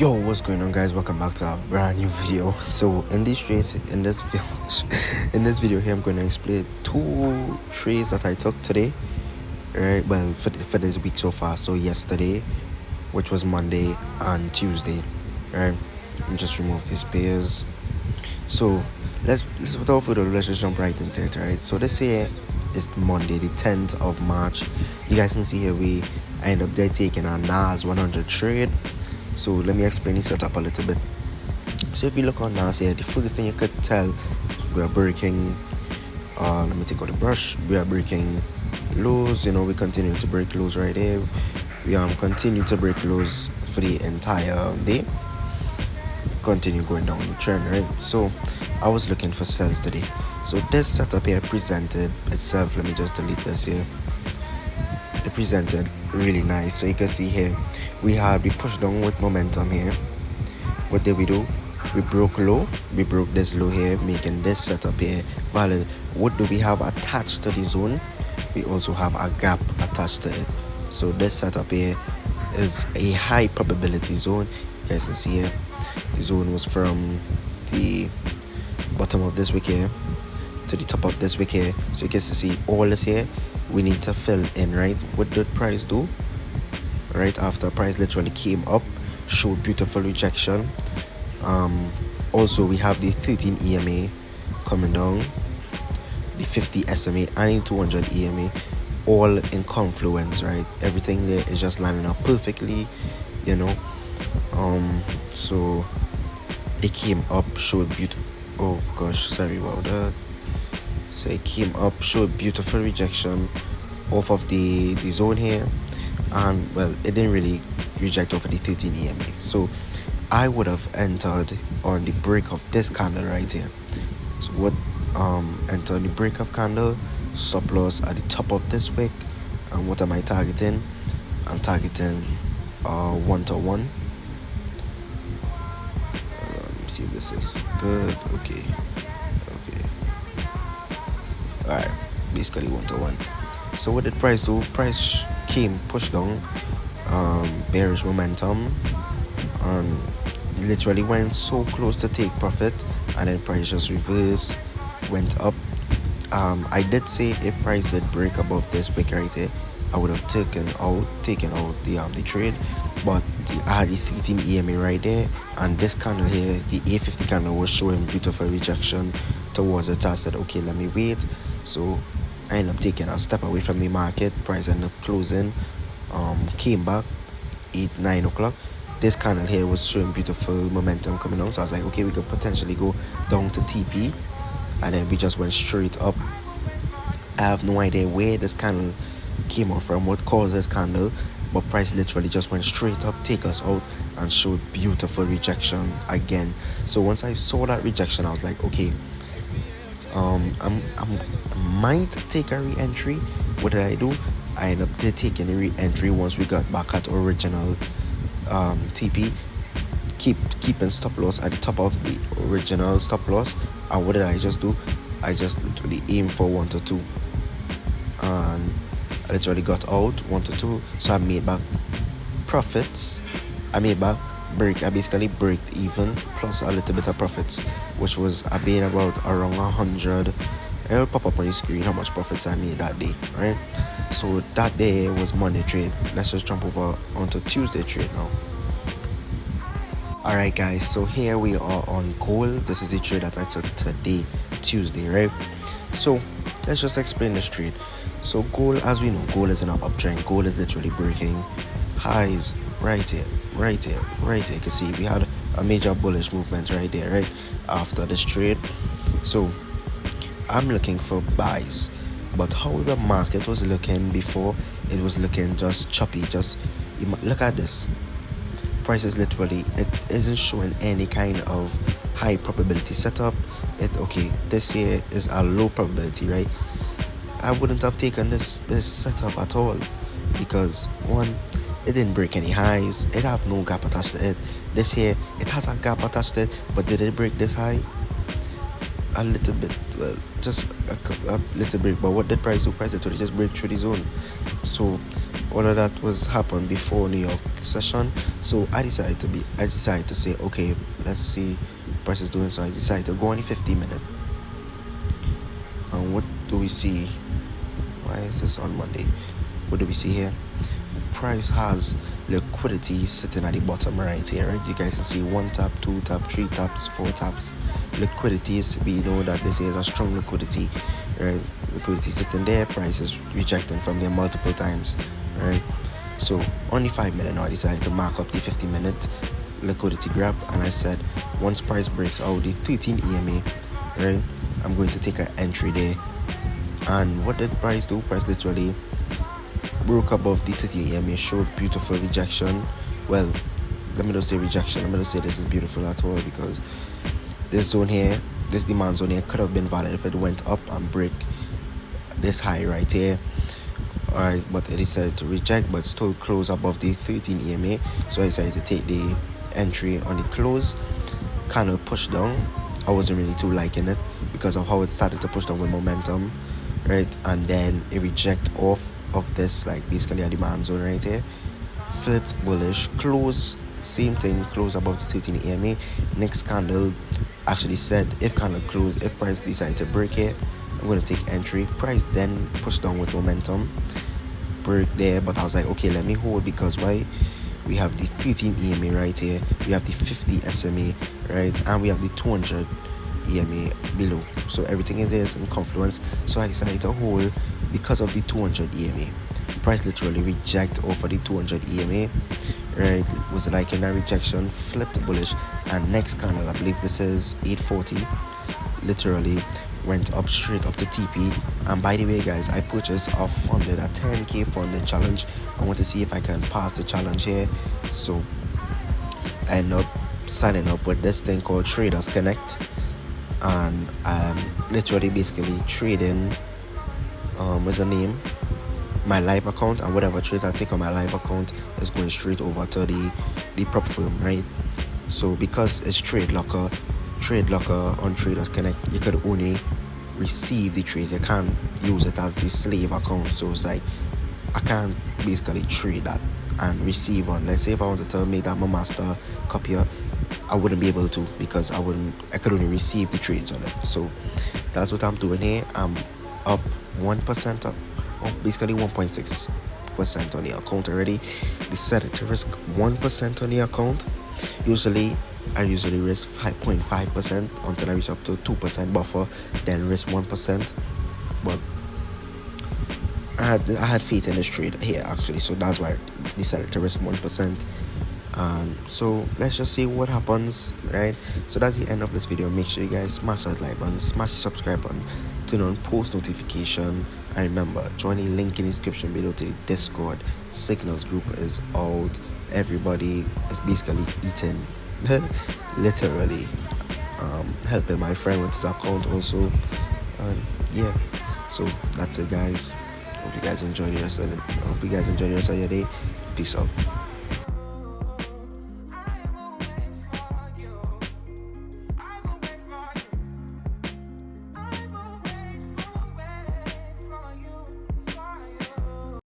Yo, what's going on, guys? Welcome back to a brand new video. So in this video here, I'm going to explain two trades that I took today, right? Well, for this week so far. So yesterday, which was Monday, and Tuesday, right? Let me just remove these pairs. So let's without further ado, let's just jump right into it, right? So this here is Monday, the 10th of March. You guys can see here I end up there taking a NAS 100 trade. So let me explain the setup a little bit. So if you look on NAS here, the first thing you could tell is we are breaking, let me take out the brush, we are breaking lows. You know, we continue to break lows right here. We continue to break lows for the entire day, continue going down the trend, right? So I was looking for sells today. So this setup here presented itself. Let me just delete this here. It presented really nice. So you can see here we push down with momentum here. What did we do? We broke low. We broke this low here, making this setup here valid. What do we have attached to the zone? We also have a gap attached to it. So this setup here is a high probability zone. You guys can see here the zone was from the bottom of this wick here to the top of this wick here. So you guys can see all this here we need to fill in, right? What did price do? Right after price literally came up, showed beautiful rejection. Also we have the 13 EMA coming down, the 50 SMA and the 200 EMA, all in confluence, right? Everything there is just lining up perfectly, you know. So it came up, showed beautiful, oh gosh, sorry about that. So it came up, showed beautiful rejection off of the zone here, and well, it didn't really reject off of the 13 EMA. So I would have entered on the break of this candle right here. So what enter on the break of candle, stop loss at the top of this wick. And what am I targeting? I'm targeting 1-to-1. Let me see if this is good. Okay. Alright, basically 1-to-1. So what did price do? Price came, pushed down, bearish momentum, and literally went so close to take profit, and then price just reversed, went up. I did say if price did break above this wick right here, I would have taken out the trade, but I had the 13 EMA right there, and this candle here, the A50 candle, was showing beautiful rejection towards it. I said, okay, let me wait. So I ended up taking a step away from the market. Price ended up closing, came back 8-9 o'clock. This candle here was showing beautiful momentum coming down, so I was like, okay, we could potentially go down to TP, and then we just went straight up. I have no idea where this candle came out from, what caused this candle, but price literally just went straight up, take us out, and showed beautiful rejection again. So once I saw that rejection, I was like, okay, I might take a re-entry. What did I do? I ended up taking a re-entry once we got back at original TP, keeping stop loss at the top of the original stop loss. And what did I just do? I just literally aimed for 1-to-2, and I literally got out 1-to-2. So I made back profits. I basically breaked even plus a little bit of profits, which was being about around 100. It'll pop up on the screen how much profits I made that day, right? So that day was Monday trade. Let's just jump over onto Tuesday trade now. Alright guys, so here we are on gold. This is the trade that I took today, Tuesday, right? So let's just explain this trade. So gold, as we know, gold is in an uptrend. Gold is literally breaking highs right here. You can see we had a major bullish movement right there, right after this trade. So I'm looking for buys, but how the market was looking before, it was looking just choppy. Just look at this. Price is literally, it isn't showing any kind of high probability setup. Okay, this here is a low probability, right? I wouldn't have taken this setup at all, because one, it didn't break any highs. It have no gap attached to it. This here, it has a gap attached to it, but did it break this high? A little bit, well, just a little bit. But what did price do? Price literally just break through the zone. So all of that was happened before New York session. So I decided to say, okay, let's see what price is doing. So I decided to go on the 50-minute. And what do we see? Why is this on Monday? What do we see here? Price has liquidity sitting at the bottom right here, right? You guys can see 1 tap, 2 tap, 3 taps, 4 taps. Liquidity is, we know that this is a strong liquidity, right? Liquidity sitting there, price is rejecting from there multiple times, right? So on the 5-minute now I decided to mark up the 50-minute liquidity grab, and I said once price breaks out the 13 EMA, right, I'm going to take an entry there. And what did price do? Price literally broke above the 13 EMA, showed beautiful rejection. Well, let me not say rejection, let me not say this is beautiful at all, because this zone here, this demand zone here could have been valid if it went up and break this high right here. Alright, but it decided to reject but still close above the 13 EMA, so I decided to take the entry on the close. Candle push down. I wasn't really too liking it because of how it started to push down with momentum, right? And then it reject off of this, like basically a demand zone right here, flipped bullish, close, same thing, close above the 13 EMA. Next candle actually said if candle close, if price decide to break here, I'm going to take entry. Price then pushed down with momentum, break there, but I was like, okay, let me hold, because why? We have the 13 EMA right here, we have the 50 SMA, right, and we have the 200 EMA below, so everything in there is in confluence. So I decided to hold because of the 200 EMA. Price literally reject over the 200 EMA, right? Was like in a rejection, flipped bullish, and next candle, I believe this is 840, literally went up straight up to TP. And by the way guys, I purchased a 10k funded challenge. I want to see if I can pass the challenge here, so I end up signing up with this thing called Traders Connect, and I'm literally basically trading what's the name, my live account, and whatever trades I take on my live account is going straight over to the prop firm, right? So because it's trade locker on Traders Connect, you could only receive the trades, you can't use it as the slave account. So it's like I can't basically trade that and receive on. Let's say if I wanted to make that my master copier, I wouldn't be able to, because I could only receive the trades on it. So that's what I'm doing here. I'm up 1% up, basically 1.6% on the account already. Decided to risk 1% on the account. I usually risk 5.5% until I reach up to 2% buffer, then risk 1%. But I had faith in this trade here actually, so that's why I decided to risk 1%. So let's just see what happens, right? So that's the end of this video. Make sure you guys smash that like button, smash the subscribe button, turn on post notification, and remember, join the link in the description below to the Discord. Signals group is out. Everybody is basically eating literally helping my friend with his account also. Yeah, so that's it guys. Hope you guys enjoy the rest of your day. Peace out.